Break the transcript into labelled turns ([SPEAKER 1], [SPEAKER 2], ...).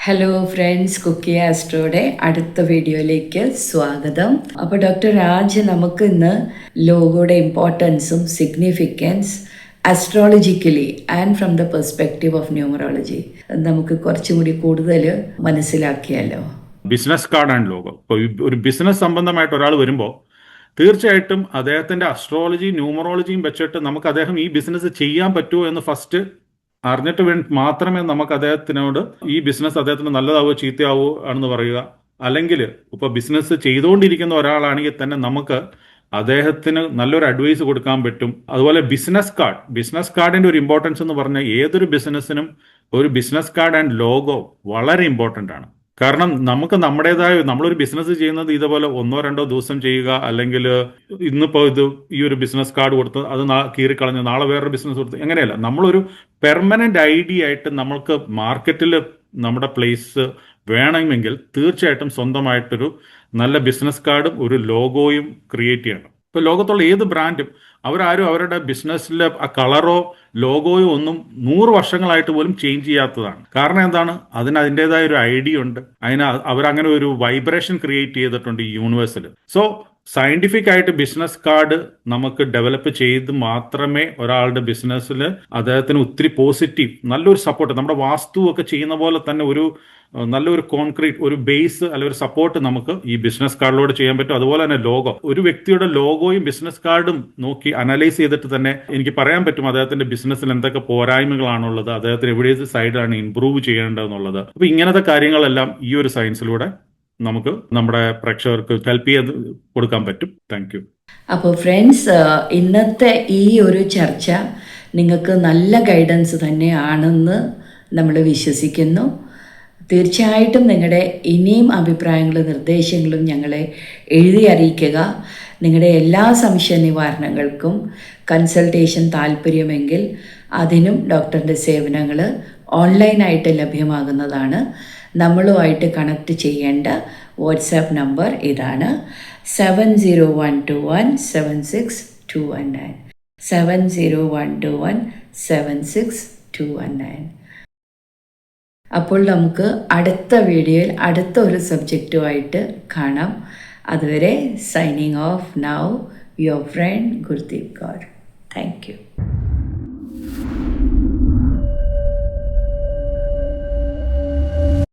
[SPEAKER 1] Hello friends, Kuki ആസ്ട്രോയുടെ അടുത്ത വീഡിയോയിലേക്ക് സ്വാഗതം. അപ്പോൾ ഡോക്ടർ രാജ് നമുക്ക് ഇന്ന് ലോഗോയുടെ ഇമ്പോർട്ടൻസും significance astrologically and from the perspective of numerology നമുക്ക് കുറച്ചും കൂടി കൂടുതൽ മനസ്സിലാക്കിയാലോ.
[SPEAKER 2] Business card and logo. ഇപ്പോൾ ഒരു ബിസിനസ് സംബന്ധമായിട്ട് ഒരാൾ വരുമ്പോൾ തീർച്ചയായിട്ടും അദ്ദേഹത്തിന്റെ അസ്ട്രോളജി ന്യൂമറോളജിയും വെച്ചിട്ട് നമുക്ക് അദ്ദേഹം ഈ ബിസിനസ് ചെയ്യാൻ പറ്റുമോ എന്ന് ഫസ്റ്റ് അറിഞ്ഞിട്ട് മാത്രമേ നമുക്ക് അദ്ദേഹത്തിനോട് ഈ ബിസിനസ് അദ്ദേഹത്തിന് നല്ലതാവോ ചീത്തയാവോ ആണെന്ന് പറയുക. അല്ലെങ്കിൽ ഇപ്പോൾ ബിസിനസ് ചെയ്തുകൊണ്ടിരിക്കുന്ന ഒരാളാണെങ്കിൽ തന്നെ നമുക്ക് അദ്ദേഹത്തിന് നല്ലൊരു അഡ്വൈസ് കൊടുക്കാൻ പറ്റും. അതുപോലെ ബിസിനസ് കാർഡിന്റെ ഒരു ഇമ്പോർട്ടൻസ് എന്ന് പറഞ്ഞാൽ ഏതൊരു ബിസിനസ്സിനും ഒരു ബിസിനസ് കാർഡ് ആൻഡ് ലോഗോ വളരെ ഇമ്പോർട്ടൻ്റ് ആണ്. കാരണം നമുക്ക് നമ്മളൊരു ബിസിനസ് ചെയ്യുന്നത് ഇതുപോലെ 1-2 ദിവസം ചെയ്യുക, അല്ലെങ്കിൽ ഇന്നിപ്പോൾ ഈ ഒരു ബിസിനസ് കാർഡ് കൊടുത്ത് അത് കീറിക്കളഞ്ഞ് നാളെ വേറൊരു ബിസിനസ് കൊടുത്ത് എങ്ങനെയല്ല. നമ്മളൊരു പെർമനന്റ് ഐഡിയ ആയിട്ട് നമ്മൾക്ക് മാർക്കറ്റിൽ നമ്മുടെ പ്ലേസ് വേണമെങ്കിൽ തീർച്ചയായിട്ടും സ്വന്തമായിട്ടൊരു നല്ല ബിസിനസ് കാർഡും ഒരു ലോഗോയും ക്രിയേറ്റ് ചെയ്യണം. ഇപ്പോൾ ലോകത്തുള്ള ഏത് ബ്രാൻഡും അവരാരും അവരുടെ ബിസിനസ്സിലെ ആ കളറോ ലോഗോയോ ഒന്നും 100 വർഷങ്ങളായിട്ട് പോലും ചേഞ്ച് ചെയ്യാത്തതാണ്. കാരണം എന്താണ്? അതിൻ്റെതായ ഒരു ഐഡിയ ഉണ്ട്. അവരങ്ങനെ ഒരു വൈബ്രേഷൻ ക്രിയേറ്റ് ചെയ്തിട്ടുണ്ട് ഈ യൂണിവേഴ്സിൽ. സോ സയന്റിഫിക് ആയിട്ട് ബിസിനസ് കാർഡ് നമുക്ക് ഡെവലപ്പ് ചെയ്ത് മാത്രമേ ഒരാളുടെ ബിസിനസ്സിൽ അദ്ദേഹത്തിന് ഒത്തിരി പോസിറ്റീവ് നല്ലൊരു സപ്പോർട്ട്, നമ്മുടെ വാസ്തുവൊക്കെ ചെയ്യുന്ന പോലെ തന്നെ ഒരു നല്ലൊരു കോൺക്രീറ്റ് ഒരു ബേസ് അല്ലെങ്കിൽ ഒരു സപ്പോർട്ട് നമുക്ക് ഈ ബിസിനസ് കാർഡിലൂടെ ചെയ്യാൻ പറ്റും. അതുപോലെ തന്നെ ലോഗോ, ഒരു വ്യക്തിയുടെ ലോഗോയും ബിസിനസ് കാർഡും നോക്കി അനലൈസ് ചെയ്തിട്ട് തന്നെ എനിക്ക് പറയാൻ പറ്റും അദ്ദേഹത്തിന്റെ ബിസിനസ്സിൽ എന്തൊക്കെ പോരായ്മകളാണുള്ളത്, അദ്ദേഹത്തിന് എവിടെ സൈഡിലാണ് ഇംപ്രൂവ് ചെയ്യേണ്ടതെന്നുള്ളത്. അപ്പൊ ഇങ്ങനത്തെ കാര്യങ്ങളെല്ലാം ഈ ഒരു സയൻസിലൂടെ നമുക്ക് നമ്മുടെ പ്രേക്ഷകർക്ക് ഹെൽപ്പ് ചെയ്ത് കൊടുക്കാൻ പറ്റും. Thank you.
[SPEAKER 1] അപ്പോൾ ഫ്രണ്ട്സ്, ഇന്നത്തെ ഈ ഒരു ചർച്ച നിങ്ങൾക്ക് നല്ല ഗൈഡൻസ് തന്നെയാണെന്ന് നമ്മൾ വിശ്വസിക്കുന്നു. തീർച്ചയായിട്ടും നിങ്ങളുടെ ഇനിയും അഭിപ്രായങ്ങളും നിർദ്ദേശങ്ങളും ഞങ്ങളെ എഴുതി അറിയിക്കുക. നിങ്ങളുടെ എല്ലാ സംശയ നിവാരണങ്ങൾക്കും കൺസൾട്ടേഷൻ താല്പര്യമെങ്കിൽ അതിനും ഡോക്ടറിൻ്റെ സേവനങ്ങൾ ഓൺലൈനായിട്ട് ലഭ്യമാകുന്നതാണ്. നമ്മളുമായിട്ട് കണക്ട് ചെയ്യേണ്ട വാട്സാപ്പ് നമ്പർ ഇതാണ്: 7012176219 7012176219. അപ്പോൾ നമുക്ക് അടുത്ത വീഡിയോയിൽ അടുത്ത ഒരു സബ്ജക്റ്റുമായിട്ട് കാണാം. അതുവരെ signing off now, your friend Gurdeep Kaur. Thank you.